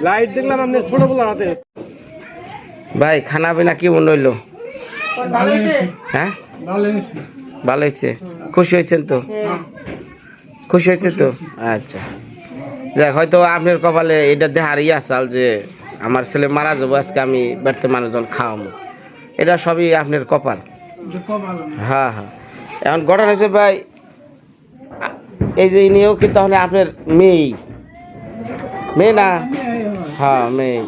Light দেখলাম আপনি ছোট বলার হাতে। ভাই খানা পিনা কি মনে হইলো? হ্যাঁ ভালো হয়েছে। খুশি হয়েছেন তো? খুশি হয়েছে তো? আচ্ছা যাক, হয়তো আপনার কপালে এটা দেখার আসাল যে আমার ছেলে মারা যাবো, আজকে আমি বাড়িতে মানুষজন খাওয়াবো, এটা সবই আপনার কপাল। হ্যাঁ হ্যাঁ। এখন ঘটনা হয়েছে ভাই, এই যে ইনিও কিন্তু তাহলে আপনার মেয়ে মেয়ে না? হ্যাঁ মেয়ে।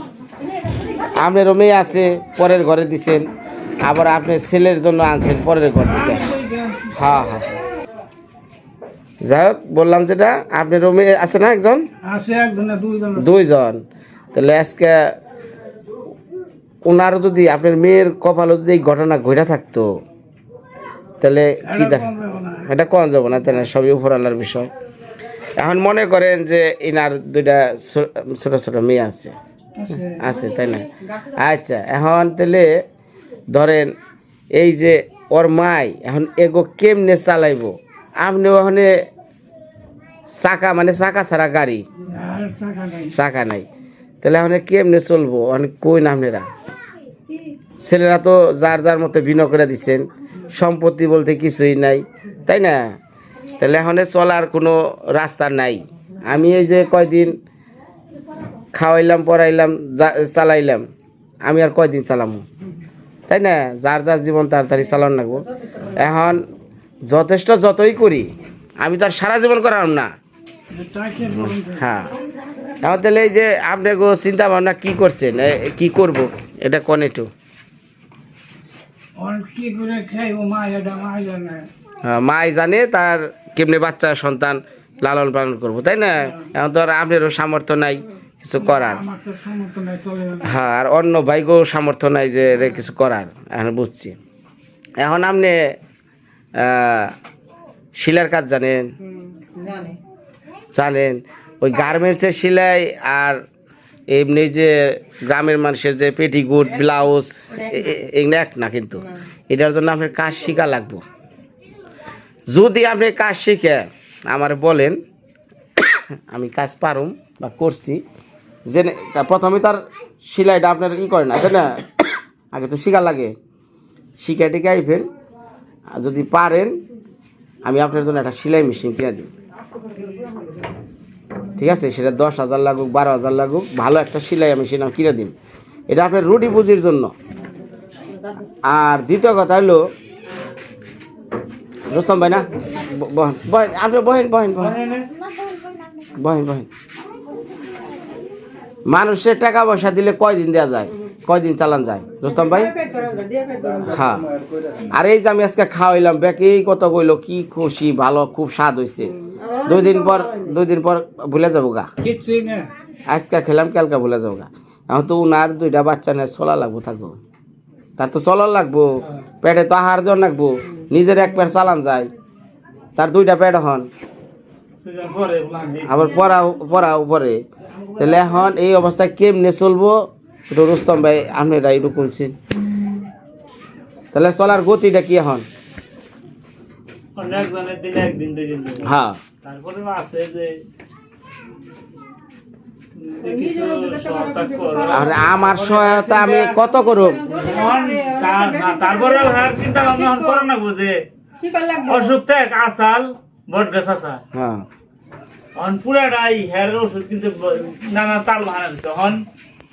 আপনারও মেয়ে আছে, পরের ঘরে দিছেন, আবার আপনার ছেলের জন্য আনছেন পরের ঘর থেকে। হ্যাঁ হ্যাঁ। যাই হোক, বললাম যেটা আপনারও মেয়ে আছে না? একজন দুইজন। তাহলে আজকে ওনারও যদি আপনার মেয়ের কপালও যদি এই ঘটনা ঘটে থাকতো তাহলে কি দেখ, এটা কম যাবো না, তাহলে সবই উপরালার বিষয়। এখন মনে করেন যে ইনার দুইটা ছোট ছোট মেয়ে আছে আছে তাই না? আচ্ছা, এখন তাহলে ধরেন এই যে ওর মাই এখন এগো কেমনে চালাইবো? আপনি ওখানে চাকা মানে চাকা ছাড়া গাড়ি, চাকা নাই, তাহলে এখন কেমনে চলবো? মানে কই না আপনারা ছেলেরা তো যার যার মতো বিনয় করে দিচ্ছেন, সম্পত্তি বলতে কিছুই নাই তাই না? তাহলে এখন চলার কোনো রাস্তা নাই। আমি এই যে কয়দিন খাওয়াইলাম পড়াইলাম চালাইলাম, আমি আর কয়দিন চালামো তাই না? যার যার জীবন তাড়াতাড়ি চালান লাগবো। এখন যথেষ্ট যতই করি আমি তো আর সারা জীবন করাম না। হ্যাঁ, এখন তাহলে এই যে আপনি চিন্তা ভাবনা কি করছেন, কি করব এটা কোন একটু? হ্যাঁ, মাই জানে তার কেমনে বাচ্চা সন্তান লালন পালন করবো তাই না? এখন তো আর আপনারও সামর্থ্য নাই কিছু করার। হ্যাঁ, আর অন্য ভাইকেও সামর্থ্য নাই যে কিছু করার। এখন বুঝছি। এখন আপনি শিলার কাজ জানেন? জানেন? ওই গার্মেন্টসের সেলাই আর এমনি যে গ্রামের মানুষের যে পেটিকোট ব্লাউজ এগুলো এক না, কিন্তু এটার জন্য আপনার কাজ শেখা লাগবো। যদি আপনি কাজ শিখে আমার বলেন, আমি কাজ পারুম বা করছি, যে প্রথমে তার সেলাইটা আপনার করে না তাই না? আগে তো শেখা লাগে। শিখে টিকে আইফেন, যদি পারেন আমি আপনার জন্য একটা সেলাই মেশিন কিনে দিই, ঠিক আছে? সেটা 10,000 লাগুক 12,000 লাগুক, ভালো একটা সেলাই মেশিন আমি কিনে দিন। এটা আপনার রুটি বুঝির জন্য। আর দ্বিতীয় কথা হলো, রুস্তম ভাই না বহেন, আপনি বহেন বহেন বহেন বহেন বহেন। মানুষের টাকা পয়সা দিলে কয়দিন দেওয়া যায়, কয়দিন চালান যায় রুস্তম ভাই? হ্যাঁ। আর এই যে আমি আজকে খাওয়াইলাম ব্যাকেই কত কইলো, কি খুশি, ভালো, খুব স্বাদ হয়েছে। 2 দিন পর ভুলে যাবো গা। আজকে খেলাম কালকে ভুলে যাবো গা। এখন তো উনার 2টা বাচ্চা নিয়ে চলা লাগবো, থাকবো, তার তো চলার লাগবো, পেটে তো আহার দেওয়ার লাগবো। নিজের এক পেট চালান যায়, তার 2টা পেট হন, আবার পড়াও পরে। তাহলে এখন এই অবস্থায় কেমনে চলবো একটু রুস্তম ভাই আপনি এটা একটু শুনছেন? তাহলে চলার গতিটা কি এখন? হ্যাঁ, আমার সহায়তা আমি কত করব? তারপরে চিন্তা ভাবনা করো না, বুঝে অসুখ থেকে আসাল বট গাছ আসা। হ্যাঁ, পুরাটাই হেয়ার ওষুধ কিন্তু নানা তাল বাহানা দিচ্ছে। হন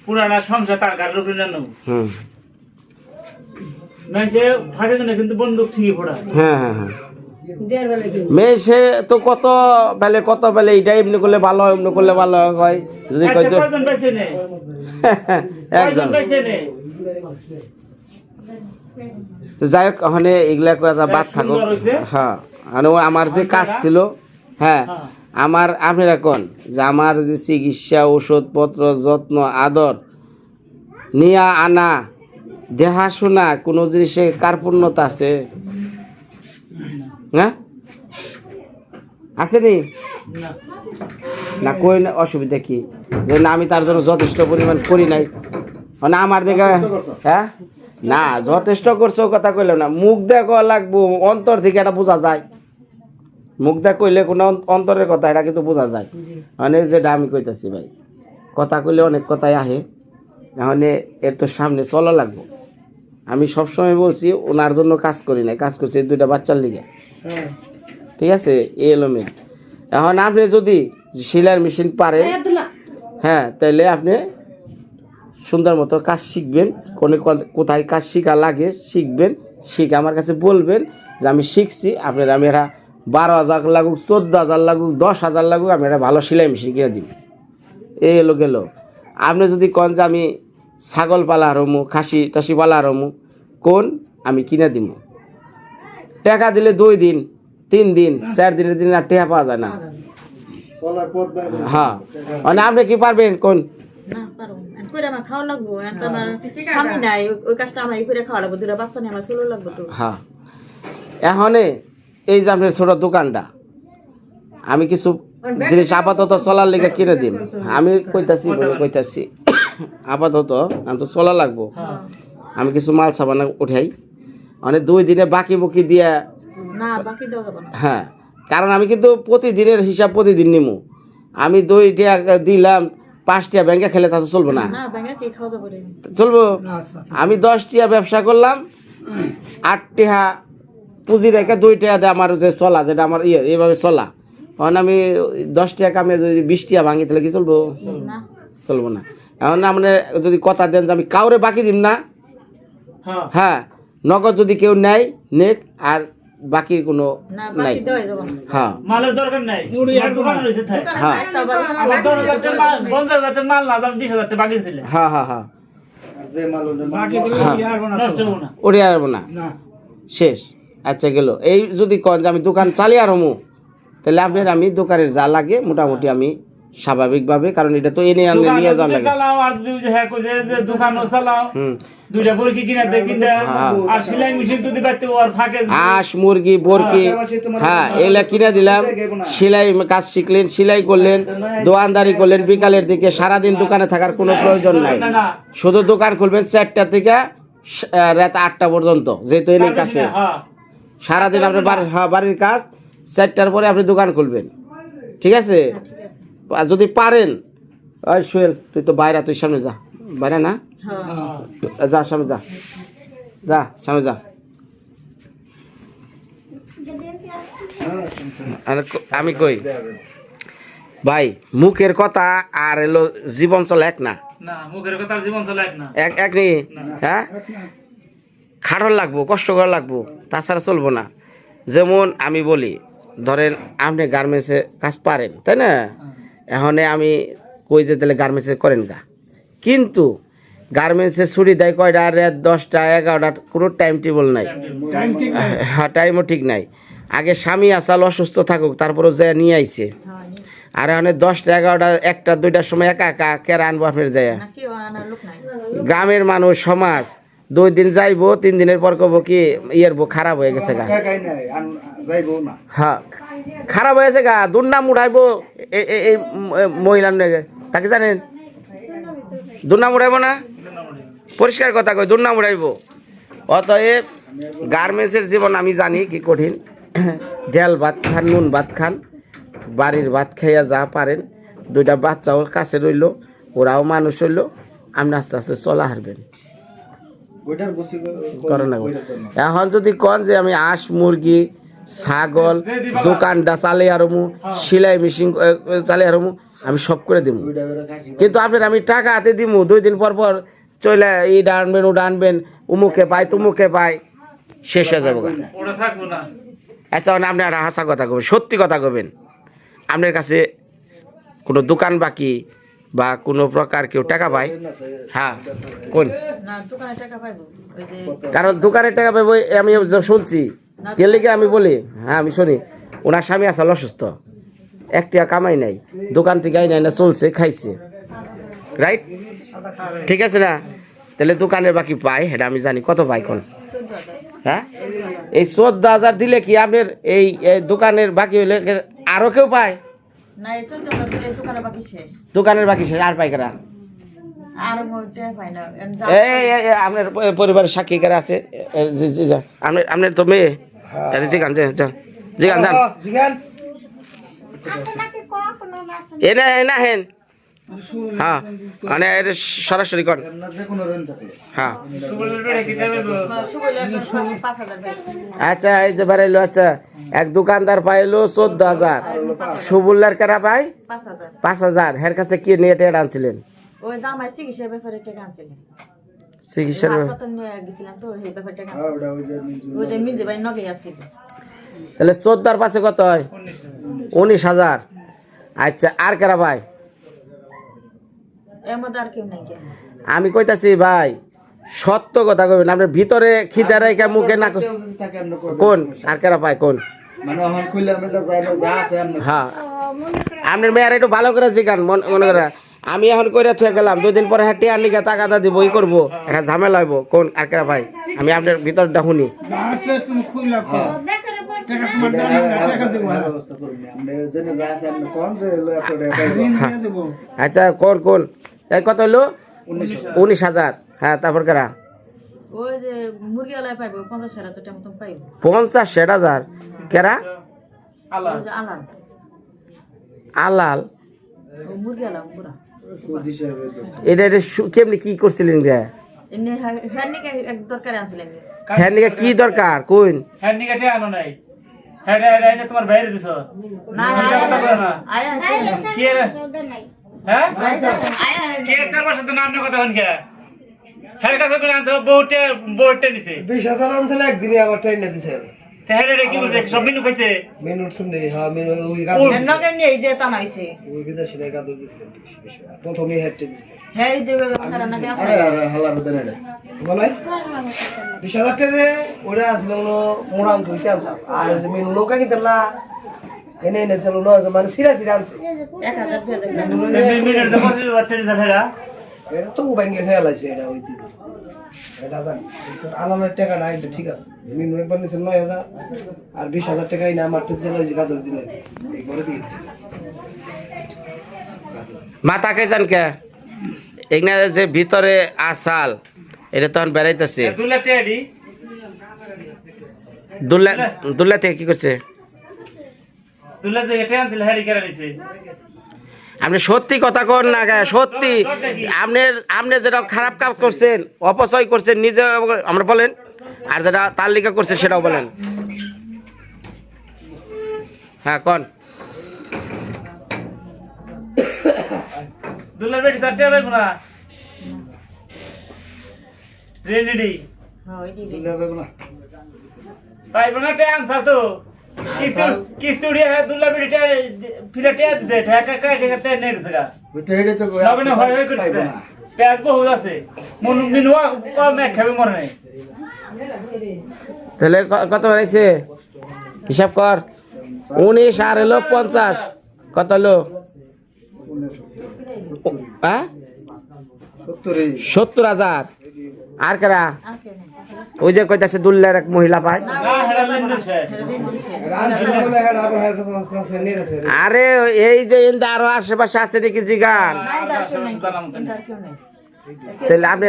পুরাটা সংসার তার গাড়ির উপরে নেন, মানুষে ফাঁকে কিন্তু বন্দুক ঠিকই ফোড়া। হ্যাঁ হ্যাঁ হ্যাঁ। মেয়ে সে তো কত বেলে এটা এমনি করলে ভালো হয়, এমনি করলে ভালো হয়। যদি যাই হোক, ওখানে এগুলা কথা বাদ থাকুক। হ্যাঁ, আমার যে কাজ ছিল, হ্যাঁ আমার আপনারা কোন যে আমার যে চিকিৎসা ওষুধপত্র যত্ন আদর নিয়া আনা দেখাশোনা কোনো জিনিসে কার্পণ্যতা আছে? হ্যাঁ আসেনি না? কই না, অসুবিধা কি? যে না আমি তার জন্য যথেষ্ট পরিমাণ করি নাই, মানে আমার দেখে হ্যাঁ না যথেষ্ট করছো কথা কইলাম না, মুখ দেখো লাগবো, অন্তর থেকে এটা বোঝা যায়। মুখ দেখ কইলে কোনো অন্তরের কথা এটা কিন্তু বোঝা যায়। মানে যেটা আমি কইতেছি ভাই, কথা কইলে অনেক কথাই আহে, তাহলে এর তো সামনে চলা লাগবো। আমি সবসময় বলছি ওনার জন্য কাজ করি না, কাজ করছি 2টা বাচ্চার লিগে, ঠিক আছে? এই এলোমেল। এখন আপনি যদি সেলাইয়ের মেশিন পারেন, হ্যাঁ, তাহলে আপনি সুন্দর মতো কাজ শিখবেন, কোথায় কাজ শিখা লাগে শিখবেন, শিখে আমার কাছে বলবেন যে আমি শিখছি। আপনার আমি এটা 12,000 লাগুক, 14,000 লাগুক, 10,000 লাগুক, আমি একটা ভালো সেলাই মেশিন কিনে দিব। এই এলো গেল। আপনি যদি কন যে আমি ছাগল পালা হারমু, খাসি টাসি পালা হারমু, কোন আমি কিনে দিব। টাকা দিলে 2 দিন 3 দিন 4 দিনের দিন আর টাকা পাওয়া যায় না। হ্যাঁ, মানে আপনি কি পারবেন কোন? না পারো আমি কইরা আমার খাওয়া লাগবো, একটা আমার স্বামী নাই, ওই কাজটা আমার কইরা খাওয়া লাগবো, 2টা বাচ্চা নিয়ে আমার চলো লাগবো তো। হ্যাঁ, এখন এই যে আপনার ছোট দোকানটা আমি কিছু জিনিস আপাতত চলার লেগে কিনে দিন। আমি কইতাছি আপাতত আমি তো চলা লাগবো, আমি কিছু মাল সাবানা উঠাই, মানে 2 দিনে বাকি বুকি দিয়া। না বাকি দেওয়া যাবে না। হ্যাঁ, কারণ আমি কিন্তু প্রতিদিনের হিসাব প্রতিদিন নিমু। আমি 2 টাকা দিলাম, 5 টাকা ব্যাংকে খেলে তা তো চলবো না। না ব্যাঙা কি খাওয়া যাবে রে? চলবো? আমি 10 টাকা ব্যবসা করলাম, 8 টাকা পুঁজি রেখে 2 টাকা দিয়ে আমার যে চলা, যেটা আমার এইভাবে চলা। এখন আমি 10 টাকা কামে যদি 20 টাকা ভাঙি তাহলে কি চলবো? না চলবো না। এখন আপনি যদি কথা দেন যে আমি কাউরে বাকি দিম না, হ্যাঁ, নগদ যদি কেউ নেয় নেক, আর বাকির কোনো না নাই। বাকি দেওয়া যাবে না। হ্যাঁ মালের দরকার নাই, আমার দোকান রয়েছে তাই। দোকানে হ্যাঁ। একটা বাড়ি আমার 10,000 টাকা মাল, 50,000 টাকা মাল না, আমি 20,000 টাকা বাকি ছিল, হ্যাঁ হ্যাঁ হ্যাঁ, নষ্ট হবো না। ওরে আরবো না, শেষ। আচ্ছা গেল। এই যদি কন যে আমি দোকান চালিয়ে আরমু, তাহলে আপনার আমি দোকানের যা লাগে মোটামুটি আমি স্বাভাবিকভাবে, কারণ এটা তো এনে আনলে দোকানও নিয়ে যাওয়া যদি লাগে। চালাও, আর যদি ওই যে হ্যাঁ কইছে যে দোকানও চালাও, হুম, 2টা বরকি কিনা দেয় কিনা, আর সেলাই মেশিন যদি বাইতে ওর ফাঁকে হাঁস মুরগি বরকি, হ্যাঁ, এগুলা কিনে দিলাম। সেলাই কাজ শিখলেন, সেলাই করলেন, দোকানদারি করলেন, বিকালের দিকে সারাদিন দোকানে থাকার কোনো প্রয়োজন নাই। না না শুধু দোকান খুলবেন 4টা থেকে রাত 8টা পর্যন্ত, যেহেতু এনে কাছে হ্যাঁ সারাদিন আপনার বাড়ির কাজ, 4টার পরে আপনি দোকান খুলবেন, ঠিক আছে? ঠিক আছে। আর যদি পারেন, ওই সোহেল তুই তো বাইরে, তুই সামনে যা, বাইরে না, হ্যাঁ যা সামনে যা, যা সামনে যা। আমি কই ভাই, মুখের কথা আর এলো জীবন চলে এক না, না, মুখের কথা আর জীবন চলে এক না। এক নি, হ্যাঁ, খাটর লাগবো, কষ্ট করা লাগবো, তাছাড়া চলবো না। যেমন আমি বলি, ধরেন আপনি গার্মেন্টসে কাজ পারেন, তাই না? এখন আমি কই যে তাহলে গার্মেন্টসে করেন গা, কিন্তু গার্মেন্টসে ছুটি দেয় কয়টা, রাত 10টা 11টা, কোনো টাইম টেবল নাই। হ্যাঁ, টাইমও ঠিক নাই। আগে স্বামী আসাল অসুস্থ থাকুক, তারপরে যে নিয়ে আইছে, আর এখন 10টা 11টা 1টা 2টার সময় একা একা কেরা আনবো আপনার যায়? না কেউ আনার লোক নাই। গ্রামের মানুষ সমাজ 2 দিন যাইবো, 3 দিনের পর কব কি খারাপ হয়ে গেছে গা, হ্যাঁ খারাপ হয়েছে গা, দুর্নাম উঠাইবো এই মহিলার নাকি, তাকে জানেন? দুর্নাম উঠাইবো না, পরিষ্কার কথা কই, দুর্নাম উঠাইবো। অতএব গার্মেন্টসের জীবন আমি জানি কি কঠিন। ডাল ভাত খান, নুন ভাত খান, বাড়ির ভাত খাইয়া যা পারেন, 2টা বাচ্চাও কাছে রইলো, ওরাও মানুষ হইলো, আপনি আস্তে আস্তে চলা হারবেন। এখন যদি কন যে আমি হাঁস মুরগি ছাগল দোকানটা চালিয়ে আরমু, সেলাই মেশিন চালিয়ে আরমু, আমি সব করে দিব, কিন্তু আপনার আমি টাকা হাতে দিব, 2 দিন পর পর চলে এইটা আনবেন ওটা আনবেন, উমুকে পাই তুমুকে পাই, শেষ হয়ে যাবো। ওটা থাকবো না। আচ্ছা, আপনি আর হাসা কথা কবেন, সত্যি কথা কবেন, আপনার কাছে কোনো দোকান বাকি বা কোনো প্রকার কেউ টাকা পায়? হ্যাঁ, কোন? না দোকানে টাকা পাইবো, ওই যে কারণ দোকানের টাকা পাবো আমি শুনছি, কে লিগে আমি বলি, হ্যাঁ আমি শুনি, ওনার স্বামী আসল অসুস্থ, 1 টাকা কামাই নাই, দোকান থেকে আই নাই না, চলছে খাইছে, রাইট? ঠিক আছে না? তাহলে দোকানের বাকি পাই, এটা আমি জানি। কত পাই কোন? 14,000। হ্যাঁ, এই 14,000 দিলে কি আপনার এই দোকানের বাকি হইলে আরো কেউ পায়? না এই 14,000 দিলে দোকানে বাকি শেষ, দোকানের বাকি শেষ, আর পাই কারা? আর মোটে পাই না। আপনার পরিবারের সাক্ষী কারা আছে? আপনার তো মেয়ে, জিগান যান, জিগান যান, এনা হেন হ্যাঁ মানে এটা সরাসরি কর হ্যাঁ সুবলের বেড়ে কি যাবে গো? সুবলে একটা 5,000 ভাই আচ্ছা এই যে বাড়াইলো আচ্ছা এক দোকানদার পাইলো 14,000 সুবুল্লার কারা পাই 5,000 5,000 হের কাছে কি নিয়ে টেড আনছিলেন ওই জামাই চিকিৎসার ব্যাপারে টাকা আনছিলেন চিকিৎসার হাসপাতাল নিয়ে গেছিলাম তো এই ব্যাপারে টাকা ওই যে মির্জা ভাই নগে আসছিল তাহলে 14 পাশে কত হয় 19,000 আচ্ছা আর কারা ভাই এর মধ্যে আর কেউ নাই কেন আমি কইতাছি ভাই সত্য কথা কইবেন আপনার ভিতরে খিদা রেখে মুখে না কোন আর কারা পায় কোন হ্যাঁ আপনার মেয়ের একটু ভালো করে জিগান মনে করে আমি এখন কইরা থুয়ে গেলাম 2 দিন পরে হাঁটি আনিকা টাকাটা দিব ই করবো একটা ঝামেলা হইব কোন আর কারা ভাই আমি আপনার ভিতরটা শুনি আচ্ছা কোন কোন এই কত হইলো 19,000 হ্যাঁ তারপর কারা ওই যে মুরগি আলাই পাইবো 50,000 টাকা মতন পাইবো 50,000 কেরা আল্লাহ ওই যে আলাম আলাল ও মুরগি আলাম পুরা এটা কেমনি কি করছিলেন রে এমনি হ্যাঁ নিকে এক দরকারে আনছিলেন হ্যাঁ নিকে কি দরকার কোন হ্যাঁ নিকাটে আনো নাই হ্যাঁ এটা তোমার বাইরে দিছো না মিথ্যা কথা বলো না আয়া কি রে হ্যাঁ আয়া কে তার সাথে নাম না কথা হন কে হ্যাঁ কাছে করে আনছো বউটে নিছে 20,000 আনছিল একদিনে আবার ট্রেনে দিছে হ্যাঁ রে কি বলছে সব মিনু কইছে মেনু শুনে হ্যাঁ মেনু ওই গাদর নগে নিয়ে এই যে টানাইছে ওই বিদেশি রে গাদর দিছে প্রথমে হেডতে দিছে হ্যাঁ এই যে খারা নাকি আছে বলাই 20,000 টাকা যে ওরা আসলে মোরাং কইতে আনছা আর ওই যে মেনু নৌকা কি চললা এনে এনে চলো না মানে সিরা সিরা আনছে 1,000 টাকা মিনুর যে বসে যাচ্ছে ঝাড়া এটা তো ব্যাংকে খেয়াল আছে এটা হইতে এটা জানি আলামের টাকা নাই এটা ঠিক আছে মেনু একবার নিছে 9,000 আর 20,000 টাকাই না মারতে ছিল ওই যে গাদর দিলে এই করে দিয়ে দিছে মাথা খাইছেন কে এখানে যে ভিতরে আসাল এটা তখন বেড়াইতেছে দুলা টেডি দুল্লা থেকে কি করছে দুলা যে এটা আনছিল হ্যাঁ করে নিছে আপনি সত্যি কথা কন না গায়ে সত্যি আপনি যেটা খারাপ কাজ করছেন অপচয় করছেন নিজে আমরা বলেন আর যেটা তার লিখা করছে সেটাও বলেন হ্যাঁ কন দুলা বেটি তার টেবে না রেডি হ্যাঁ ওই দিদি পাইব না টে আনসার তো কিস্তু উড়িয়ে দুলা বেটি ফিরে টে দিছে ঢাকা কাটে তে নেক্সট গা হবে না হয় করছে পেঁয়াজ বহুত আছে মিনুয়া কম এক খাবে মরে নাই তাহলে কত বাড়াইছে হিসাব কর 19 আর হলো 50 কত হলো হ্যাঁ 70,000 আর কারা আর কেউ নাই ওই যে কইতাছে দুল্লার এক মহিলা পায় না হেডা লেনদেন শেষ আনছিল বলে এটা আবার হার কাছে নিয়ে গেছে আরে এই যে ইন্দা আরো আশেপাশে আছে নাকি জিগান নাই দার কেউ নাই দার কেউ নাই তাহলে আপনি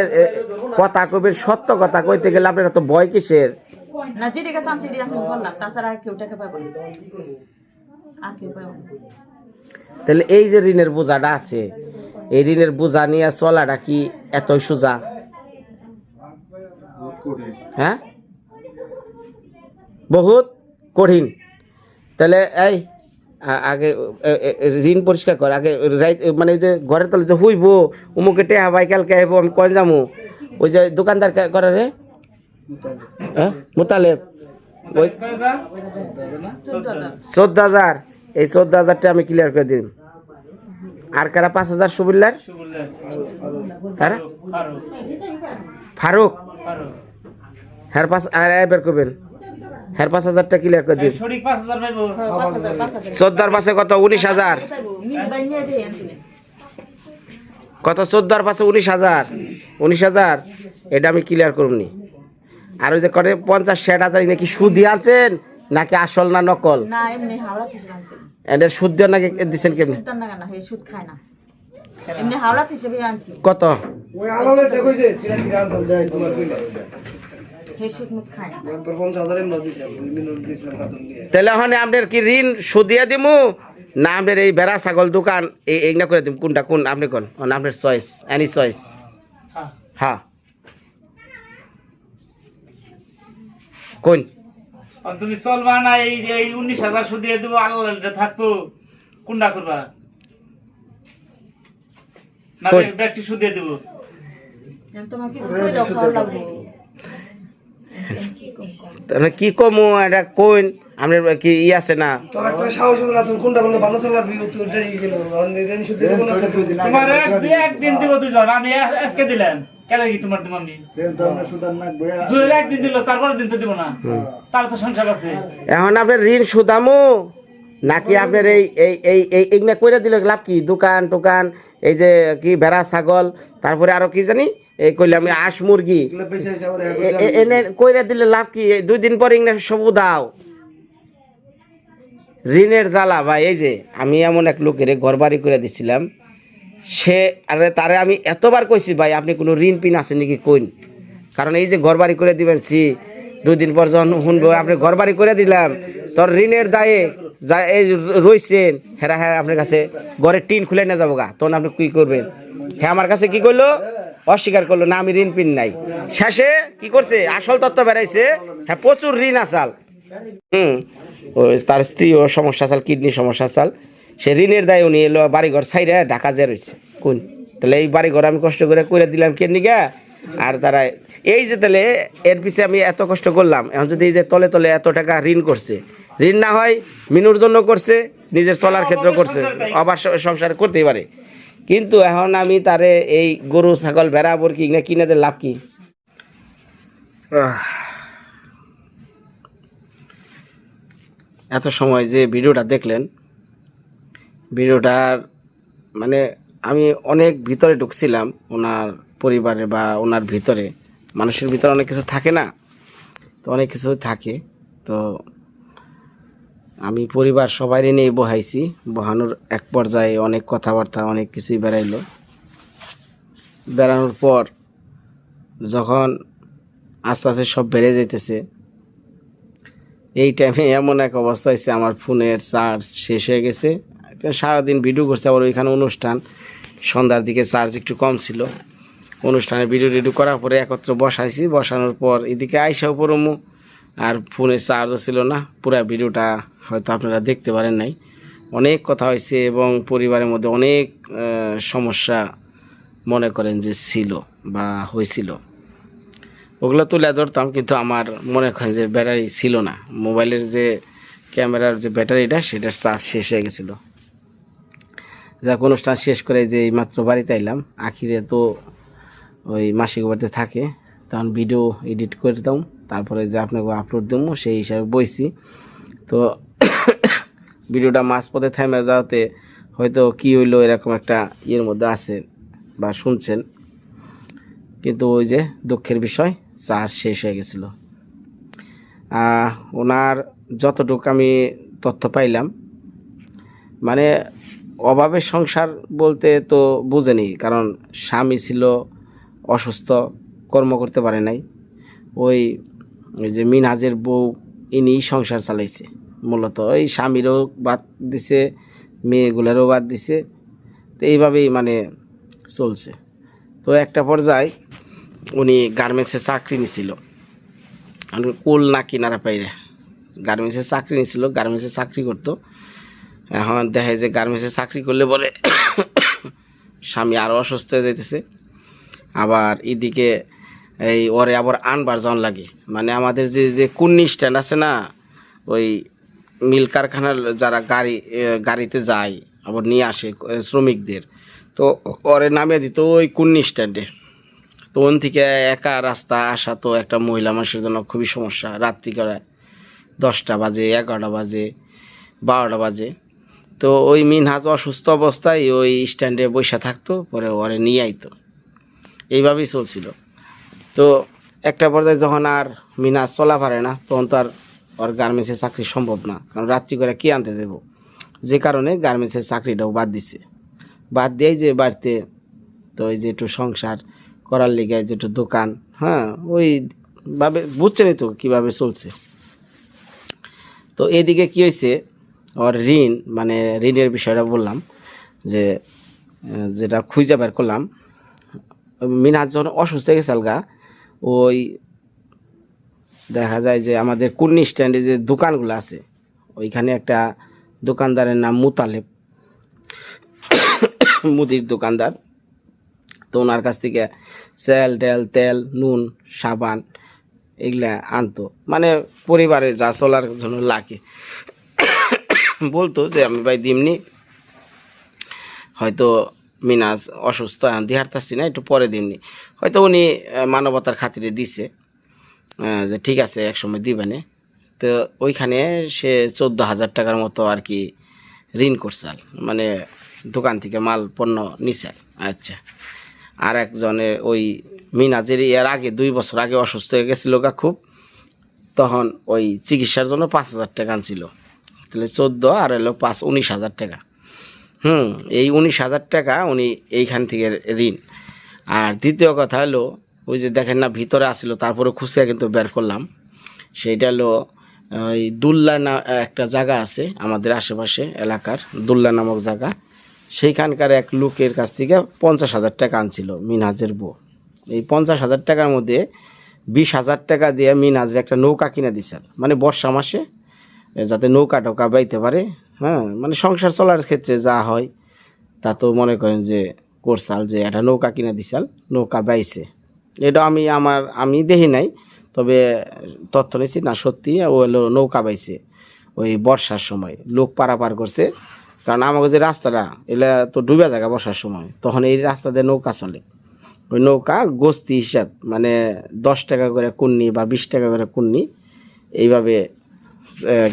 কথা কইবেন সত্য কথা কইতে গেলে আপনার তো ভয় কিসের না যেটা কাছে আনছি এটা এখন বললাম তাছাড়া আর কেউ টাকা পাবো না আর কেউ পাবো না তাহলে এই যে ঋণের বোঝাটা আছে এই ঋণের বোঝা নিয়ে চলাটা কি এতই সোজা হ্যাঁ বহুত কঠিন তাহলে এই আগে ঋণ পরিষ্কার কর আগে মানে ওই যে ঘরের তলে যে হুইব উমুকে টেহা ভাই কালকে আইব আমি কন যামু ওই যে দোকানদার করে রে হ্যাঁ মোতালেব ওই 14,000 এই 14,000টা আমি ক্লিয়ার করে দিন আর কারা 5,000 সুবিল্লার হ্যাঁ ফারুক হ্যার পাঁচ আর বের করবেন হ্যার 5,000টা ক্লিয়ার করে দিন সঠিক 5000 পাইবো 5,000 14 পাশে কত 19,000 মিনি বাই নিয়ে দিয়ে আনছিলেন কত 14 পাশে 19,000 এটা আমি ক্লিয়ার করুমনি আর ওই যে করে 50-60,000 নাকি সুদ আছেন নাকি আসল না নকল না এমনি হাওড়া থেকে আনছিলেন এদের সুদ দিয়ে নাকি দিচ্ছেন কেমনি সুদ না না হে সুদ খায় না এমনি হাওড়া থেকে আনছি কত ওই আলামের টাকা কইছে সিরা সিরা আনছিল যাই তোমার কইলা হে সুদ মুখ খায় না একবার 50,000 এর মধ্যে দিছে 2 মিনিট দিছিলাম গাদর নিয়ে তাহলে ওখানে আপনার কি ঋণ সুদিয়া দিমু না আপনার এই বেড়া ছাগল দোকান এই না করে দিন কোনটা কোন আপনি কোন আপনার চয়েস এনি চয়েস হ্যাঁ হ্যাঁ কোন আর তুমি চলবা না এই এই 19,000 সুদ দিয়ে দেবো আল্লাহ থাকবো কোনটা করবা না কোন? ব্যক্তি সুদ দিয়ে দেবো তোমার কিছু কইলেও খাওয়া লাগবো তাহলে কি কমু এটা কোন আপনার কি ই আছে না তোর একটা সাহস আছে না তোর কোনটা করলে ভালো চলার বিয়ে তোর দেরি গেল রেনি শুধু দেবো না তোমার একদিন দিব দুজন আমি আজকে দিলাম কেন কি তোমার দিব আমি জুয়েল একদিন দিল তারপরের দিন তো দিব না তার তো সংসার আছে এখন আপনার ঋণ সুদামু নাকি আপনার এই এই এই এই এইগুলা কইরা দিলে লাভ কি দোকান টোকান এই যে কি ভেড়া ছাগল তারপরে আরো কি জানি এই কইলে আমি হাঁস মুরগি এনে কইরা দিলে লাভ কি 2 দিন পর ইংনা সব দাও ঋণের জ্বালা ভাই এই যে আমি এমন এক লোকের ঘর বাড়ি করে দিছিলাম সে আরে তারে আমি এতবার কইছি ভাই আপনি কোনো ঋণ পিন আছে নাকি কইন কারণ এই যে ঘর বাড়ি করে দিবেন সি 2 দিন পর যখন শুনবো আপনি ঘর বাড়ি করে দিলাম তোর ঋণের দায়ে যা এই রইছেন হেরা হেরা আপনার কাছে ঘরের টিন খুলে নিয়ে যাবো গা তখন আপনি কি করবেন হ্যাঁ আমার কাছে কি করলো অস্বীকার করলো না আমি ঋণ পিন নাই শেষে কি করছে আসল তত্ত্ব বেড়াইছে হ্যাঁ প্রচুর ঋণ আসাল ওই তার স্ত্রীও সমস্যা চাল কিডনি সমস্যা চাল সে ঋণের দায় উনি এলো বাড়িঘর সাইডে ঢাকা যে রয়েছে কোন তাহলে এই বাড়িঘর আমি কষ্ট করে দিলাম কে নিগা আর তারা এই যে তাহলে এর পিছে আমি এত কষ্ট করলাম এখন যদি এই যে তলে তলে এত টাকা ঋণ করছে ঋণ না হয় মিনুর জন্য করছে নিজের চলার ক্ষেত্রে করছে আবার সংসার করতেই পারে কিন্তু এখন আমি তারে এই গরু ছাগল ভেড়া বরকি না কিনে দে লাভ কি এত সময় যে ভিডিওটা দেখলেন ভিডিওটার মানে আমি অনেক ভিতরে ঢুকছিলাম ওনার পরিবারে বা ওনার ভিতরে মানুষের ভিতরে অনেক কিছু থাকে না তো অনেক কিছু থাকে তো আমি পরিবার সবাই নিয়ে বহাইছি বহানোর এক পর্যায়ে অনেক কথাবার্তা অনেক কিছুই বেড়াইলো বেড়ানোর পর যখন আস্তে আস্তে সব বেড়ে যাইতেছে এই টাইমে এমন এক অবস্থা হয়েছে আমার ফোনের চার্জ শেষ হয়ে গেছে সারাদিন ভিডিও করছে আবার ওইখানে অনুষ্ঠান সন্ধ্যার দিকে চার্জ একটু কম ছিল অনুষ্ঠানে ভিডিও করার পরে একত্র বসাইছি বসানোর পর এদিকে আইসাও পড়মু আর ফোনের চার্জও ছিল না পুরো ভিডিওটা হয়তো আপনারা দেখতে পারেন নাই অনেক কথা হয়েছে এবং পরিবারের মধ্যে অনেক সমস্যা মনে করেন যে ছিল বা হয়েছিল ওগুলো তুলে ধরতাম কিন্তু আমার মনে করেন যে ব্যাটারি ছিল না মোবাইলের যে ক্যামেরার যে ব্যাটারিটা সেটার চার্জ শেষ হয়ে গেছিলো যাক অনুষ্ঠান শেষ করে যে মাত্র বাড়িতে আইলাম আখিরে তো ওই মাসিক বাড়িতে থাকে তখন ভিডিও এডিট করে দাম তারপরে যে আপনাকে আপলোড দেবো সেই হিসাবে বইছি তো ভিডিওটা মাঝপথে থেমে যাওয়াতে হয়তো কি হইলো এরকম একটা ইয়ের মধ্যে আছে বা শুনছেন কিন্তু ওই যে দুঃখের বিষয় চার্জ শেষ হয়ে গেছিলো ওনার যতটুকু আমি তথ্য পাইলাম মানে অভাবের সংসার বলতে তো বুঝেনি কারণ স্বামী ছিল অসুস্থ কর্ম করতে পারে নাই ওই যে মিনহাজের বউ ইনি সংসার চালাইছে মূলত ওই স্বামীরও বাদ দিছে মেয়েগুলারও বাদ দিছে তো এইভাবেই মানে চলছে তো একটা পর্যায়ে উনি গার্মেন্টসে চাকরি নিছিল কুল না কিনারা পাইরে গার্মেন্টসে চাকরি নিছিল গার্মেন্টসে চাকরি করতো এখন দেখে যে গার্মেন্টসে চাকরি করলে বলে স্বামী আরও অসুস্থ হয়ে যাইতেছে আবার এদিকে এই ওরে আবার আনবার জন লাগে মানে আমাদের যে কুন্নি স্ট্যান্ড আছে না ওই মিল কারখানার যারা গাড়িতে যায় আবার নিয়ে আসে শ্রমিকদের তো ওরে নামিয়ে দিত ওই কুন্নি স্ট্যান্ডে তো ওন থেকে একা রাস্তা আসা তো একটা মহিলা মানুষের জন্য খুবই সমস্যা রাত্রি করে 10টা বাজে 11টা বাজে 12টা বাজে তো ওই মিনহাজ অসুস্থ অবস্থায় ওই স্ট্যান্ডে বসে থাকতো পরে ওরে নিয়ে আইতো এইভাবেই চলছিল তো একটা পর্যায়ে যখন আর মিনহাজ চলা পারে না তখন তো আর ওর গার্মেন্টসের চাকরি সম্ভব না কারণ রাত্রি করে কী আনতে দেবো যে কারণে গার্মেন্টসের চাকরিটাও বাদ দিছে বাদ দিয়েই যে বাড়িতে তো ওই যে একটু সংসার করার লিগে যে একটু দোকান হ্যাঁ ওইভাবে বুঝছেনই তো কীভাবে চলছে তো এদিকে কী হয়েছে ওর ঋণ মানে ঋণের বিষয়টা বললাম যে যেটা খুঁজে বের করলাম, মিনহাজ যখন অসুস্থ হয়ে গেছে আলগা, ওই দেখা যায় যে আমাদের কুর্নি স্ট্যান্ডে যে দোকানগুলো আছে ওইখানে একটা দোকানদারের নাম মুতালেব, মুদির দোকানদার। তো ওনার কাছ থেকে চাল ডাল তেল নুন সাবান এগুলা আনতো, মানে পরিবারে যা চলার জন্য লাগে। বলতো যে আমি ভাই দিমনি, হয়তো মিনাজ অসুস্থ দিয়ে হারতাছি না, একটু পরে দিমনি। হয়তো উনি মানবতার খাতিরে দিছে যে ঠিক আছে একসময় দিবেনে। তো ওইখানে সে 14,000 টাকার মতো আর কি ঋণ করছাল, মানে দোকান থেকে মাল পণ্য নিছাল। আচ্ছা, আর একজনের ওই মিনাজের এর আগে 2 বছর আগে অসুস্থ হয়ে গেছিল গা খুব, তখন ওই চিকিৎসার জন্য 5,000 টাকা আনছিল। তাহলে 14 আর এলো 5, 19,000 টাকা। এই 19,000 টাকা উনি এইখান থেকে ঋণ। আর দ্বিতীয় কথা হলো ওই যে দেখেন না ভিতরে আসছিল, তারপরে খুঁজে কিন্তু বের করলাম, সেইটা হলো ওই দুল্লা না একটা জায়গা আছে আমাদের আশেপাশে এলাকার, দুল্লা নামক জায়গা, সেইখানকার এক লোকের কাছ থেকে 50,000 টাকা আনছিল মিনহাজের বউ। এই 50,000 টাকার মধ্যে 20,000 টাকা দিয়ে মিনহাজের একটা নৌকা কিনে দিছিল, মানে বর্ষা মাসে যাতে নৌকা টোকা বাইতে পারে। মানে সংসার চলার ক্ষেত্রে যা হয় তা তো মনে করেন যে করছাল, যে একটা নৌকা কিনে দিছাল, নৌকা বাইছে। এটা আমি দেখি নাই, তবে তথ্য নিচ্ছি না সত্যি ও হলো নৌকা বাইছে ওই বর্ষার সময়, লোক পারাপার করছে। কারণ আমাকে যে রাস্তাটা এলা তো ডুবে থাকে বর্ষার সময়, তখন এই রাস্তা দিয়ে নৌকা চলে। ওই নৌকা গোস্তি হিসাব, মানে 10 টাকা করে কুন্নি বা 20 টাকা করে কুন্নি, এইভাবে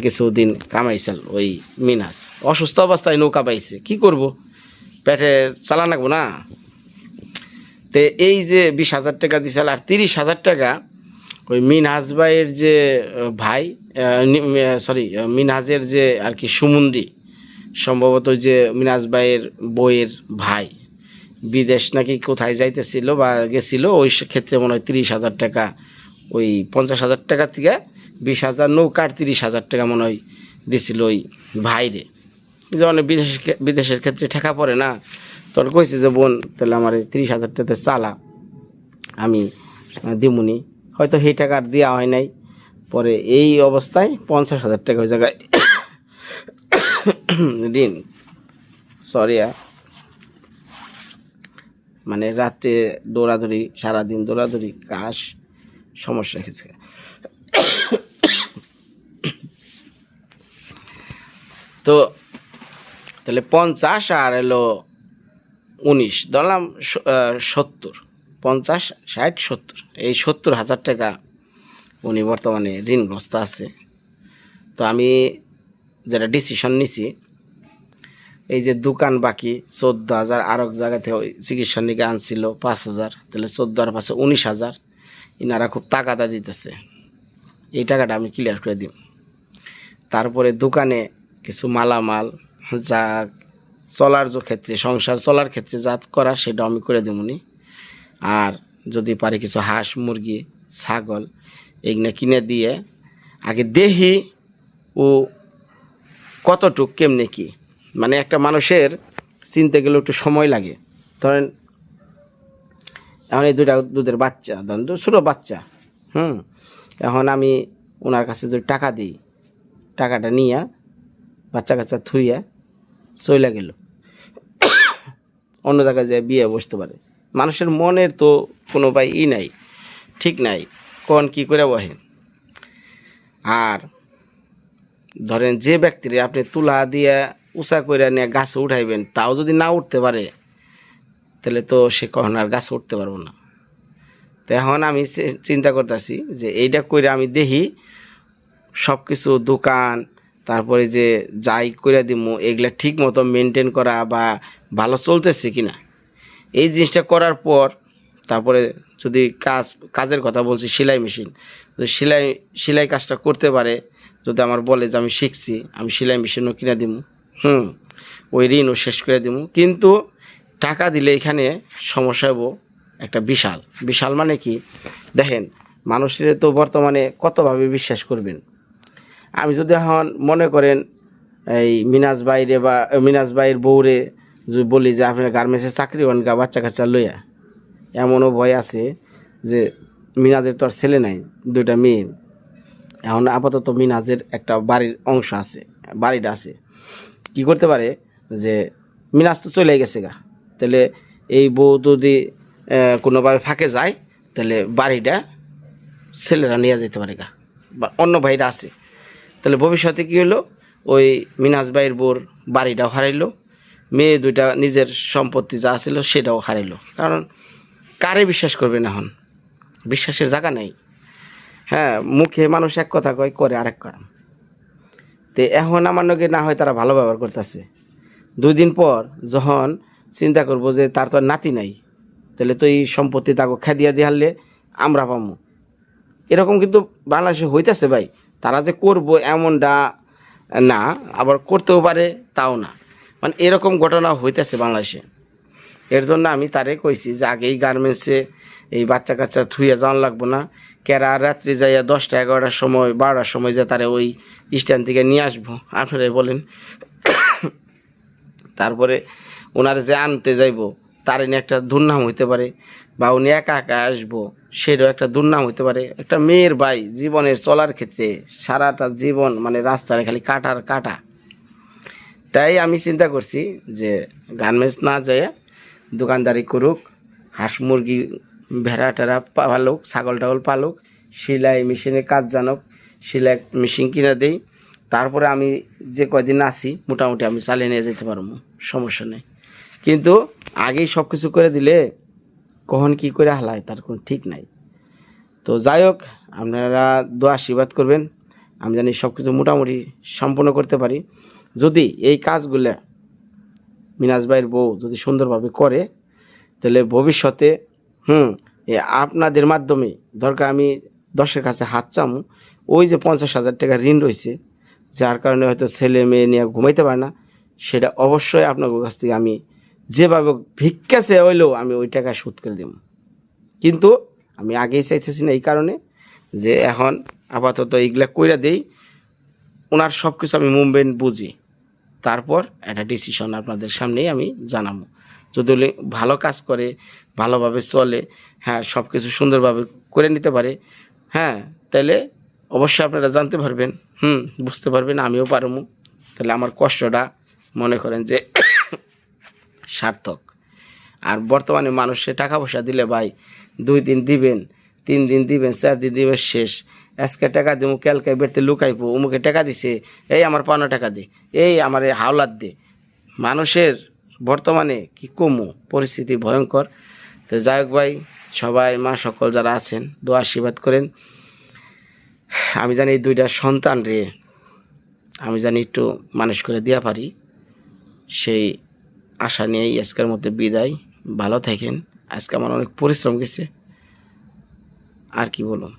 কিছুদিন কামাইছিল ওই মিনহাজ। অসুস্থ অবস্থায় নৌকা পাইছে, কি করব, পেটে চালা লাগবো না। তো এই যে 20,000 টাকা দিছিল, আর 30,000 টাকা ওই মিনহাজ ভাইয়ের যে ভাই, মিনহাজের যে আর কি সুমন্দি, সম্ভবত যে মিনহাজ ভাইয়ের বইয়ের ভাই বিদেশ নাকি কোথায় যাইতেছিল বা গেছিল, ওই ক্ষেত্রে মনে হয় 30,000 টাকা, ওই 50,000 টাকা থেকে 20,000 নৌকার 30,000 টাকা মনে হয় দিছিল ওই ভাইরে। যেমন বিদেশের ক্ষেত্রে ঠেকা পড়ে না, তোর কইছে যে বোন তাহলে আমার 30,000 টাকাতে চালা, আমি দিমুনি। হয়তো সেই টাকা আর দেওয়া হয় নাই, পরে এই অবস্থায় 50,000 টাকা ওই জায়গায় ঋণ। সরি, মানে রাত্রে দৌড়াদৌড়ি, সারাদিন দৌড়াদৌড়ি, কাশ সমস্যা হয়েছে। তো তাহলে 50 আর এলো 19 ধরলাম 70, 50, 60, 70, এই 70,000 টাকা উনি বর্তমানে ঋণগ্রস্ত আছে। তো আমি যেটা ডিসিশন নিছি, এই যে দোকান বাকি 14,000, আর এক জায়গা থেকে ওই চিকিৎসা নিকে আনছিল 5,000, তাহলে 14 আর 5, 19,000। ইনারা খুব টাকাটা দিতেছে, এই টাকাটা আমি ক্লিয়ার করে দিই। তারপরে দোকানে কিছু মালামাল যা চলার ক্ষেত্রে, সংসার চলার ক্ষেত্রে যা করা সেটা আমি করে দেবনি। আর যদি পারি কিছু হাঁস মুরগি ছাগল এগুলো কিনে দিয়ে আগে দেখি ও কতটুক কেমনে কি, মানে একটা মানুষের চিনতে গেলে একটু সময় লাগে। ধরেন এখন এই 2টা দুধের বাচ্চা, ধরেন ছোটো বাচ্চা, এখন আমি ওনার কাছে যদি টাকা দিই, টাকাটা নিয়ে বাচ্চা কাচ্চা থুইয়া চইলা গেল, অন্য জায়গায় যায় বিয়ে বসতে পারে। মানুষের মনের তো কোনো নাই, ঠিক নাই, কোন কি করে বহে। আর ধরেন যে ব্যক্তিরে আপনি তুলা দিয়ে উঁচা করে নিয়ে গাছে উঠাইবেন, তাও যদি না উঠতে পারে তাহলে তো সে কখন আর গাছে উঠতে পারবো না। তো এখন আমি চিন্তা করতেছি যে এইটা করে আমি দেখি সব কিছু দোকান, তারপরে যে যাই করে দিব এগুলা ঠিক মতো মেনটেন করা বা ভালো চলতেছে কিনা। এই জিনিসটা করার পর তারপরে যদি কাজের কথা বলছি, সেলাই মেশিন, যদি সেলাই কাজটা করতে পারে, যদি আমার বলে যে আমি শিখছি, আমি সেলাই মেশিনও কিনে দিব, ওই ঋণও শেষ করে দিব। কিন্তু টাকা দিলে এখানে সমস্যা হবো একটা বিশাল। মানে কি দেখেন, মানুষের তো বর্তমানে কতভাবে বিশ্বাস করবেন। আমি যদি এখন মনে করেন এই মিনাজ ভাইরে বা মিনাজ ভাইয়ের বউরে যদি বলি যে আপনার গার্মেন্টসে চাকরি করেন গা বাচ্চা কাচ্চা লইয়া, এমনও ভয় আছে যে মিনাজের তো আর ছেলে নাই, 2টা মেয়ে। এখন আপাতত মিনাজের একটা বাড়ির অংশ আছে, বাড়িটা আছে, কি করতে পারে যে মিনাজ তো চলে গেছে গা, তাহলে এই বউ যদি কোনোভাবে ফাঁকে যায় তাহলে বাড়িটা ছেলেরা নিয়ে যেতে পারে গা, বা অন্য ভাইরা আছে। তাহলে ভবিষ্যতে কী হলো, ওই মিনাজ ভাইয়ের বউর বাড়িটাও হারাইলো, মেয়ে 2টা নিজের সম্পত্তি যা ছিল সেটাও হারাইলো। কারণ কারে বিশ্বাস করবে না, এখন বিশ্বাসের জায়গা নেই। হ্যাঁ, মুখে মানুষ এক কথা কয়, করে আরেক কাম। তো এখন আমার নাকি না হয় তারা ভালো ব্যবহার করতেছে, 2 দিন পর যখন চিন্তা করবো যে তার তো আর নাতি নাই, তাহলে তো এই সম্পত্তি তাকে খেদিয়া দিয়ে হারলে আমরা পাবো। এরকম কিন্তু বাংলাদেশে হইতেছে ভাই। তারা যে করবো এমনটা না, আবার করতেও পারে তাও না, মানে এরকম ঘটনা হইতেছে বাংলাদেশে। এর জন্য আমি তারে কইছি যে আগেই গার্মেন্টসে এই বাচ্চা কাচ্চা থুইয়া যাওয়ান লাগবো না, কেরা রাত্রি যাইয়া 10টা 11টার সময় 12টার সময় যে তারে ওই স্ট্যান্ড থেকে নিয়ে আসবো, আপনারাই বলেন। তারপরে ওনার যে আনতে যাইব তার নিয়ে একটা দুর্নাম হইতে পারে, বা উনি একা একা আসবো সেটাও একটা দুর্নাম হইতে পারে। একটা মেয়ের ভাই জীবনের চলার ক্ষেত্রে সারাটা জীবন মানে রাস্তায় খালি কাটার কাটা। তাই আমি চিন্তা করছি যে গার্মেন্টস না যায় দোকানদারি করুক, হাঁস মুরগি ভেড়া টেড়া পালুক, ছাগল টাগল পালুক, সেলাই মেশিনে কাজ জানুক, সেলাই মেশিন কিনে দেই। তারপরে আমি যে কয়দিন আছি মোটামুটি আমি চালিয়ে নিয়ে যেতে পারবো, সমস্যা নেই। কিন্তু আগেই সব কিছু করে দিলে কখন কি করে হালায় তার কোনো ঠিক নাই। তো যাই হোক, আপনারা দোয়া আশীর্বাদ করবেন, আমি জানি সব কিছু মোটামুটি সম্পন্ন করতে পারি। যদি এই কাজগুলো মিনাজ ভাইয়ের বউ যদি সুন্দরভাবে করে, তাহলে ভবিষ্যতে আপনাদের মাধ্যমে দরকার আমি 10-এর কাছে হাত চামু, ওই যে 50,000 টাকা ঋণ রয়েছে, যার কারণে হয়তো ছেলে মেয়ে নিয়ে ঘুমাইতে পারে না, সেটা অবশ্যই আপনার কাছ থেকে আমি যেভাবে ভিক্ষাসে হইলেও আমি ওই টাকা শোধ করে দেব। কিন্তু আমি আগেই চাইতেছি না এই কারণে যে এখন আপাতত এইগুলা কইরা দেই, ওনার সব কিছু আমি মুভমেন্ট বুঝি, তারপর একটা ডিসিশন আপনাদের সামনেই আমি জানাবো। যদি ভালো কাজ করে, ভালোভাবে চলে, হ্যাঁ সব কিছু সুন্দরভাবে করে নিতে পারে, হ্যাঁ তাহলে অবশ্যই আপনারা জানতে পারবেন, বুঝতে পারবেন, আমিও পারবো। তাহলে আমার কষ্টটা মনে করেন যে সার্থক। আর বর্তমানে মানুষে টাকা পয়সা দিলে ভাই 2 দিন দিবেন, 3 দিন দিবেন, 4 দিন দিবেন, শেষ। আজকে টাকা দিব, কালকে বেরতে লুকাইবো, অমুকে টাকা দিছে, এই আমার 15 টাকা দে, এই আমার এই হাওলাত দে। মানুষের বর্তমানে কি কমু, পরিস্থিতি ভয়ঙ্কর। তো যাই হোক ভাই, সবাই মা সকল যারা আছেন দোয়া আশীর্বাদ করেন। আমি জানি এই 2টা সন্তান রে আমি জানি একটু মানুষ করে দেওয়া পারি, সেই আশা নিয়েই আজকের মধ্যে বিদায়। ভালো থাকেন। আজকে আমার অনেক পরিশ্রম গেছে, আর কি বলুন।